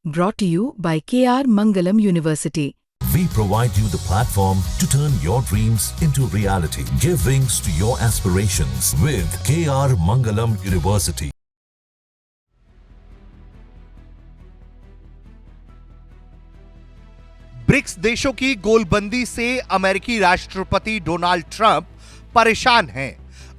Brought to you by KR Mangalam University. We provide you the platform to turn your dreams into reality. Give wings to your aspirations with KR Mangalam University. BRICS देशों की गोलबंदी से अमेरिकी राष्ट्रपति Donald Trump परेशान हैं।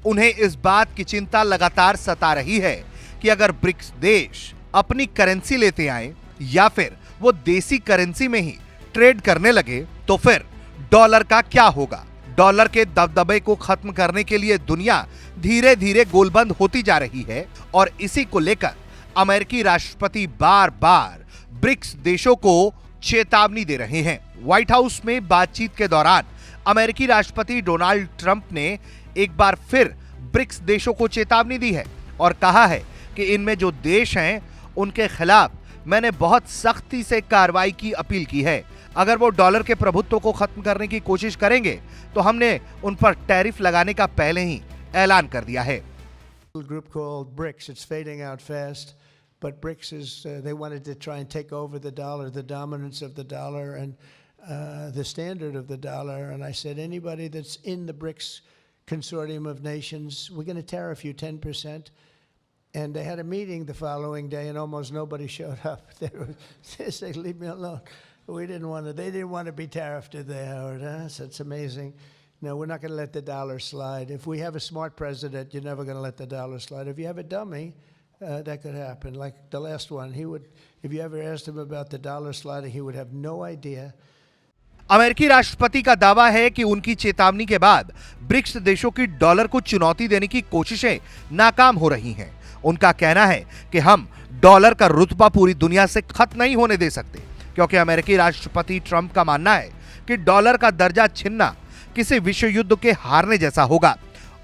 उन्हें इस बात की चिंता लगातार सता रही है कि अगर ब्रिक्स देश अपनी करेंसी लेते आए या फिर वो देसी करेंसी में ही ट्रेड करने लगे तो फिर डॉलर का क्या होगा। डॉलर के दबदबे को खत्म करने के लिए दुनिया धीरे धीरे गोलबंद होती जा रही है और इसी को लेकर अमेरिकी राष्ट्रपति बार बार ब्रिक्स देशों को चेतावनी दे रहे हैं। व्हाइट हाउस में बातचीत के दौरान अमेरिकी राष्ट्रपति डोनाल्ड ट्रंप ने एक बार फिर ब्रिक्स देशों को चेतावनी दी है और कहा है कि इनमें जो देश हैं उनके खिलाफ मैंने बहुत सख्ती से कार्रवाई की अपील की है। अगर वो डॉलर के प्रभुत्व को खत्म करने की कोशिश करेंगे तो हमने उन पर टैरिफ लगाने का पहले ही ऐलान कर दिया है। Group called BRICS. It's fading out fast, but BRICS is they wanted to try and take over the dollar, the dominance of the dollar and the standard of the dollar. And I said, anybody that's in the BRICS consortium of nations, we're going to tariff you 10%. And they had a meeting the following day, and almost nobody showed up. They said, "Leave me alone. We didn't want to. They didn't want to be tariffed there." So it's amazing. No, we're not going to let the dollar slide. If we have a smart president, you're never going to let the dollar slide. If you have a dummy, that could happen. Like the last one, he would. If you ever asked him about the dollar sliding, he would have no idea. अमेरिकी राष्ट्रपति का दावा है कि उनकी चेतावनी के बाद ब्रिक्स देशों की डॉलर को चुनौती देने की कोशिशें नाकाम हो रही हैं। उनका कहना है कि हम डॉलर का रुतबा पूरी दुनिया से खत्म नहीं होने दे सकते, क्योंकि अमेरिकी राष्ट्रपति ट्रंप का मानना है कि डॉलर का दर्जा छीनना किसी विश्व युद्ध के हारने जैसा होगा।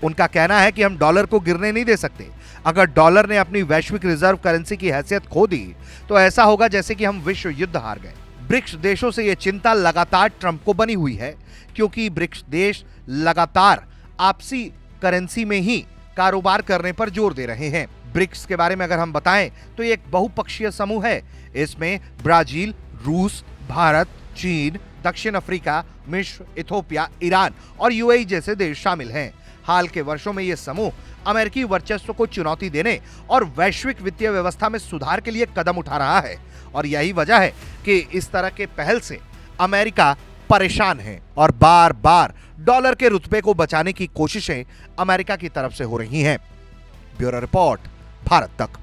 उनका कहना है कि हम डॉलर को गिरने नहीं दे सकते। अगर डॉलर ने अपनी वैश्विक रिजर्व करेंसी की हैसियत खो दी तो ऐसा होगा जैसे कि हम विश्व युद्ध हार गए। ब्रिक्स देशों से यह चिंता लगातार ट्रंप को बनी हुई है, क्योंकि ब्रिक्स देश लगातार आपसी करेंसी में ही कारोबार करने पर जोर दे रहे हैं। ब्रिक्स के बारे में अगर हम बताएं तो ये एक बहुपक्षीय समूह है। इसमें ब्राजील, रूस, भारत, चीन, दक्षिण अफ्रीका, मिस्र, इथोपिया, ईरान और यूएई जैसे देश शामिल हैं। हाल के वर्षों में यह समूह अमेरिकी वर्चस्व को चुनौती देने और वैश्विक वित्तीय व्यवस्था में सुधार के लिए कदम उठा रहा है और यही वजह है कि इस तरह के पहल से अमेरिका परेशान है और बार बार डॉलर के रुतबे को बचाने की कोशिशें अमेरिका की तरफ से हो रही हैं। ब्यूरो रिपोर्ट, भारत तक।